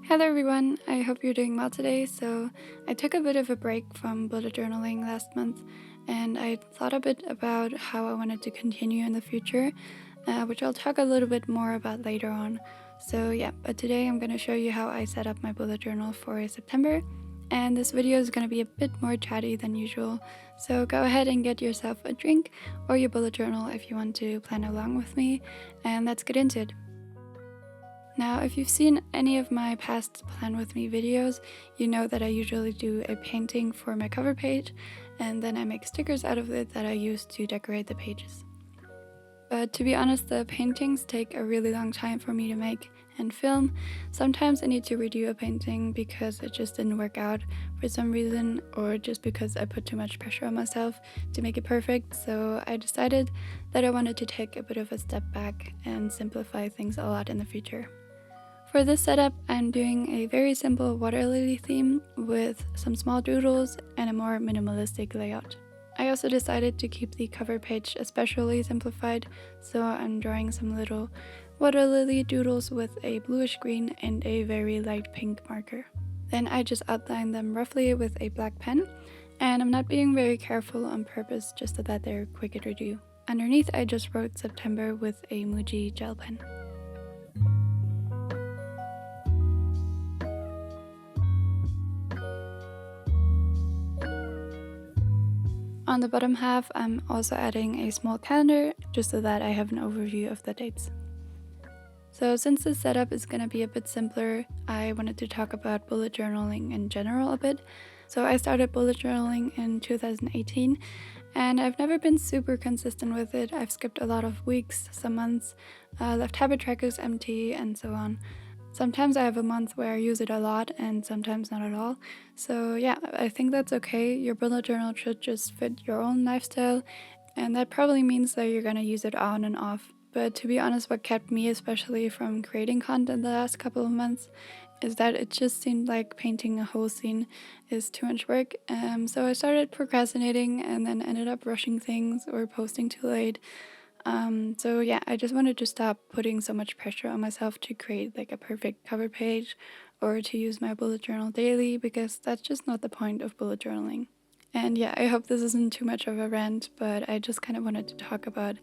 Hello everyone, I hope you're doing well today. So I took a bit of a break from bullet journaling last month and I thought a bit about how I wanted to continue in the future, which I'll talk a little bit more about later on. So yeah, but today I'm going to show you how I set up my bullet journal for September, and this video is going to be a bit more chatty than usual. So go ahead and get yourself a drink or your bullet journal if you want to plan along with me, and let's get into it. Now, if you've seen any of my past Plan With Me videos, you know that I usually do a painting for my cover page, and then I make stickers out of it that I use to decorate the pages. But to be honest, the paintings take a really long time for me to make and film. Sometimes I need to redo a painting because it just didn't work out for some reason, or just because I put too much pressure on myself to make it perfect. So I decided that I wanted to take a bit of a step back and simplify things a lot in the future. For this setup, I'm doing a very simple waterlily theme with some small doodles and a more minimalistic layout. I also decided to keep the cover page especially simplified, so I'm drawing some little waterlily doodles with a bluish green and a very light pink marker. Then I just outline them roughly with a black pen, and I'm not being very careful on purpose just so that they're quicker to do. Underneath I just wrote September with a Muji gel pen. On the bottom half, I'm also adding a small calendar, just so that I have an overview of the dates. So since this setup is going to be a bit simpler, I wanted to talk about bullet journaling in general a bit. So I started bullet journaling in 2018, and I've never been super consistent with it. I've skipped a lot of weeks, some months, left habit trackers empty, and so on. Sometimes I have a month where I use it a lot and sometimes not at all. So yeah, I think that's okay. Your bullet journal should just fit your own lifestyle, and that probably means that you're gonna use it on and off. But to be honest, what kept me especially from creating content the last couple of months is that it just seemed like painting a whole scene is too much work. So I started procrastinating and then ended up rushing things or posting too late. So yeah, I just wanted to stop putting so much pressure on myself to create like a perfect cover page or to use my bullet journal daily, because that's just not the point of bullet journaling. And yeah, I hope this isn't too much of a rant, but I just kind of wanted to talk about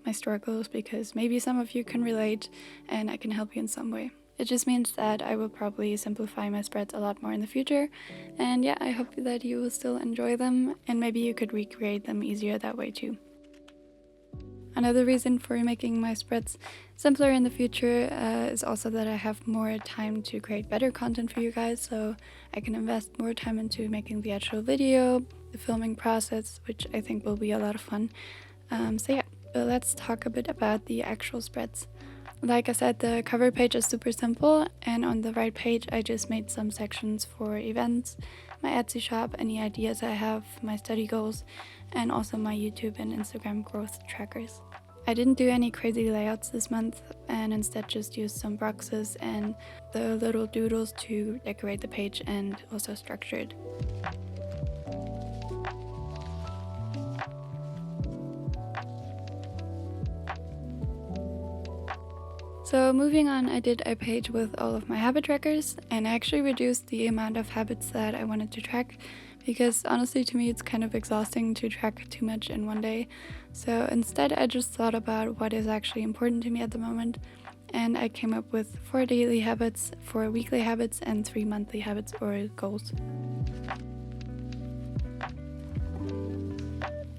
my struggles because maybe some of you can relate and I can help you in some way. It just means that I will probably simplify my spreads a lot more in the future, and yeah, I hope that you will still enjoy them and maybe you could recreate them easier that way too. Another reason for making my spreads simpler in the future is also that I have more time to create better content for you guys, so I can invest more time into making the actual video, the filming process, which I think will be a lot of fun. So yeah, but let's talk a bit about the actual spreads. Like I said, the cover page is super simple, and on the right page I just made some sections for events, my Etsy shop, any ideas I have, my study goals, and also my YouTube and Instagram growth trackers. I didn't do any crazy layouts this month and instead just used some boxes and the little doodles to decorate the page and also structure it. So moving on, I did a page with all of my habit trackers, and I actually reduced the amount of habits that I wanted to track because honestly to me it's kind of exhausting to track too much in one day. So instead I just thought about what is actually important to me at the moment, and I came up with 4 daily habits, 4 weekly habits, and 3 monthly habits or goals.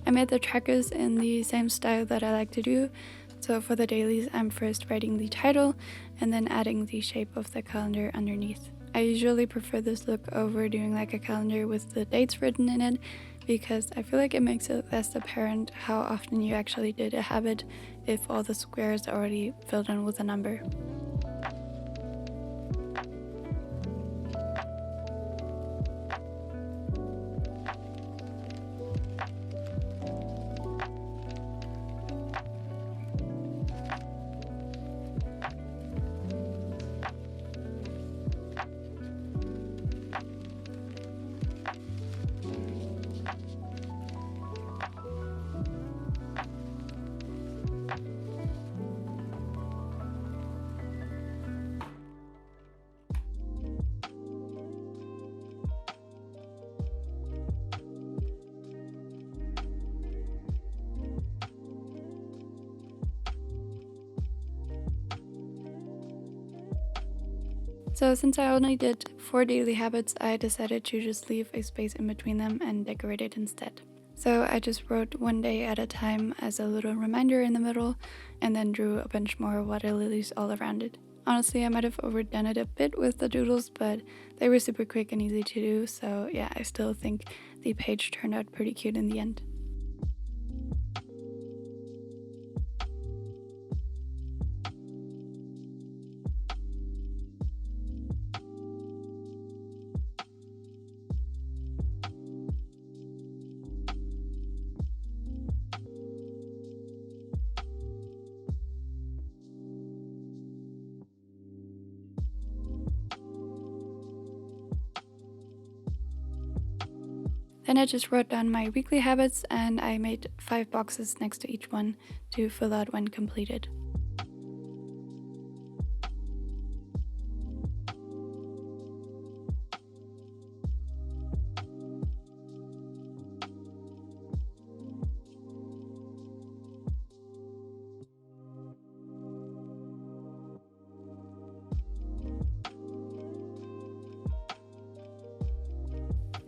I made the trackers in the same style that I like to do. So for the dailies, I'm first writing the title and then adding the shape of the calendar underneath. I usually prefer this look over doing like a calendar with the dates written in it, because I feel like it makes it less apparent how often you actually did a habit if all the squares are already filled in with a number. So since I only did 4 daily habits, I decided to just leave a space in between them and decorate it instead. So I just wrote 1 day at a time as a little reminder in the middle, and then drew a bunch more water lilies all around it. Honestly, I might have overdone it a bit with the doodles, but they were super quick and easy to do, so yeah, I still think the page turned out pretty cute in the end. Then I just wrote down my weekly habits and I made 5 boxes next to each one to fill out when completed.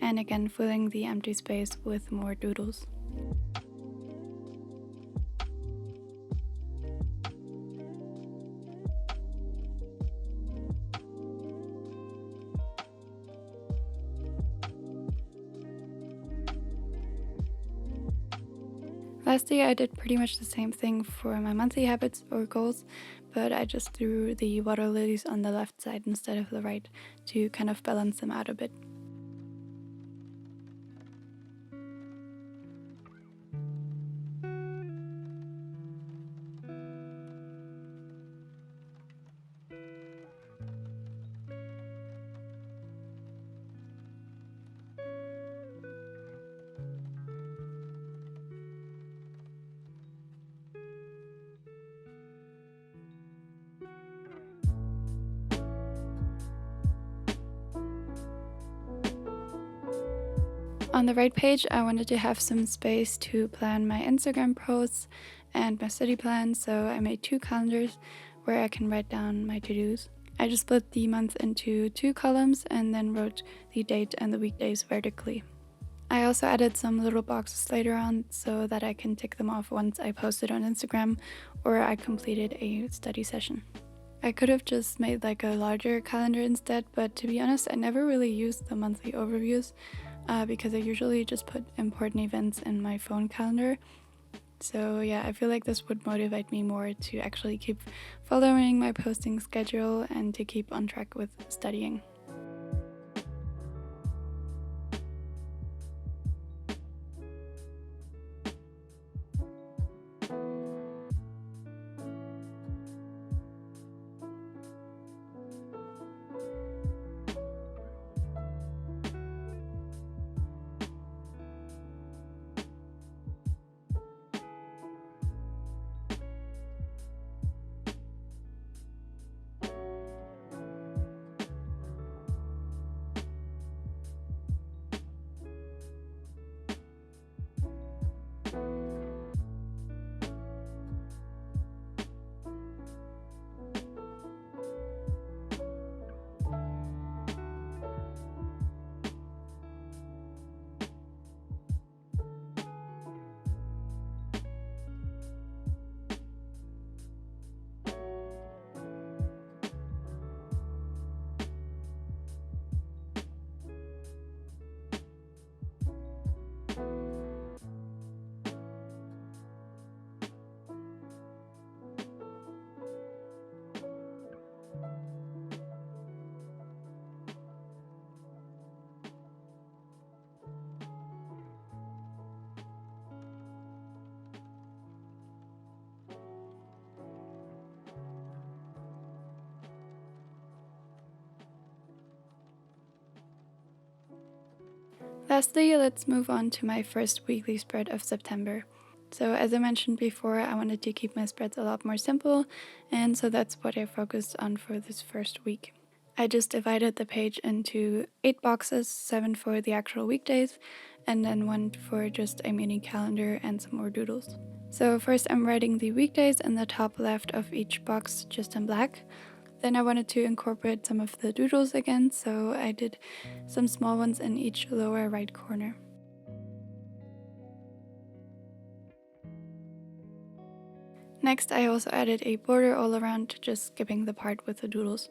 And again filling the empty space with more doodles. Lastly, I did pretty much the same thing for my monthly habits or goals, but I just threw the water lilies on the left side instead of the right to kind of balance them out a bit. On the right page, I wanted to have some space to plan my Instagram posts and my study plan, so I made 2 calendars where I can write down my to-dos. I just split the month into 2 columns and then wrote the date and the weekdays vertically. I also added some little boxes later on so that I can tick them off once I posted on Instagram or I completed a study session. I could have just made like a larger calendar instead, but to be honest, I never really used the monthly overviews because I usually just put important events in my phone calendar. So yeah, I feel like this would motivate me more to actually keep following my posting schedule and to keep on track with studying. Lastly, let's move on to my first weekly spread of September. So as I mentioned before, I wanted to keep my spreads a lot more simple, and so that's what I focused on for this first week. I just divided the page into 8 boxes, 7 for the actual weekdays, and then 1 for just a mini calendar and some more doodles. So first I'm writing the weekdays in the top left of each box just in black. Then I wanted to incorporate some of the doodles again, so I did some small ones in each lower right corner. Next, I also added a border all around, just skipping the part with the doodles.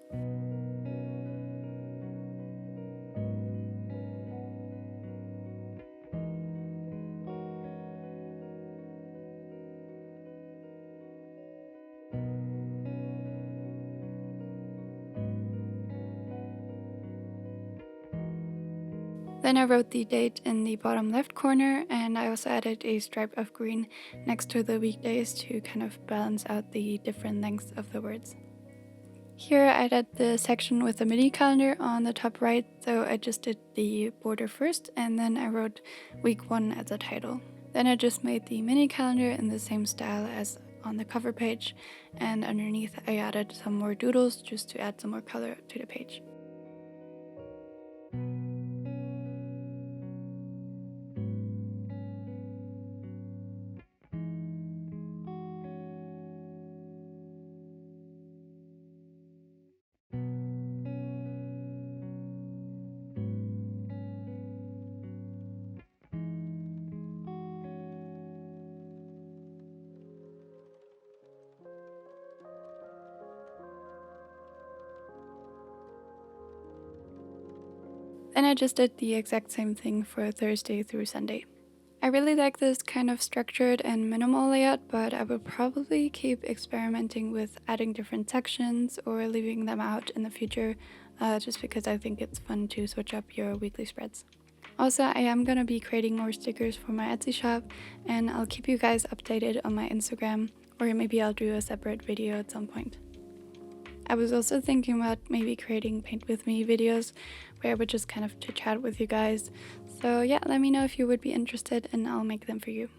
Then I wrote the date in the bottom left corner, and I also added a stripe of green next to the weekdays to kind of balance out the different lengths of the words. Here I added the section with the mini calendar on the top right, so I just did the border first and then I wrote week 1 as a title. Then I just made the mini calendar in the same style as on the cover page, and underneath I added some more doodles just to add some more color to the page. Then I just did the exact same thing for Thursday through Sunday. I really like this kind of structured and minimal layout, but I will probably keep experimenting with adding different sections or leaving them out in the future, just because I think it's fun to switch up your weekly spreads. Also, I am going to be creating more stickers for my Etsy shop, and I'll keep you guys updated on my Instagram, or maybe I'll do a separate video at some point. I was also thinking about maybe creating paint with me videos where I would just kind of chit chat with you guys. So yeah, let me know if you would be interested and I'll make them for you.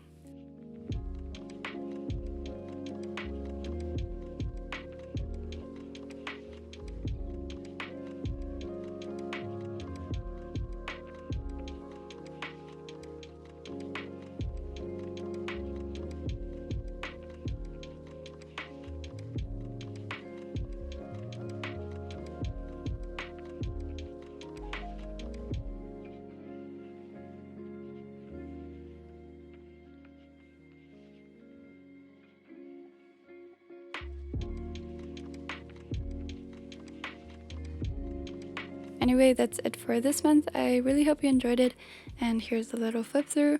Anyway, that's it for this month. I really hope you enjoyed it, and here's a little flip through.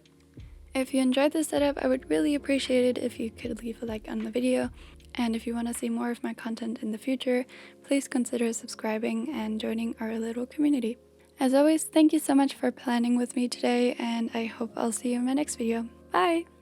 If you enjoyed this setup, I would really appreciate it if you could leave a like on the video, and if you want to see more of my content in the future, please consider subscribing and joining our little community. As always, thank you so much for planning with me today, and I hope I'll see you in my next video. Bye!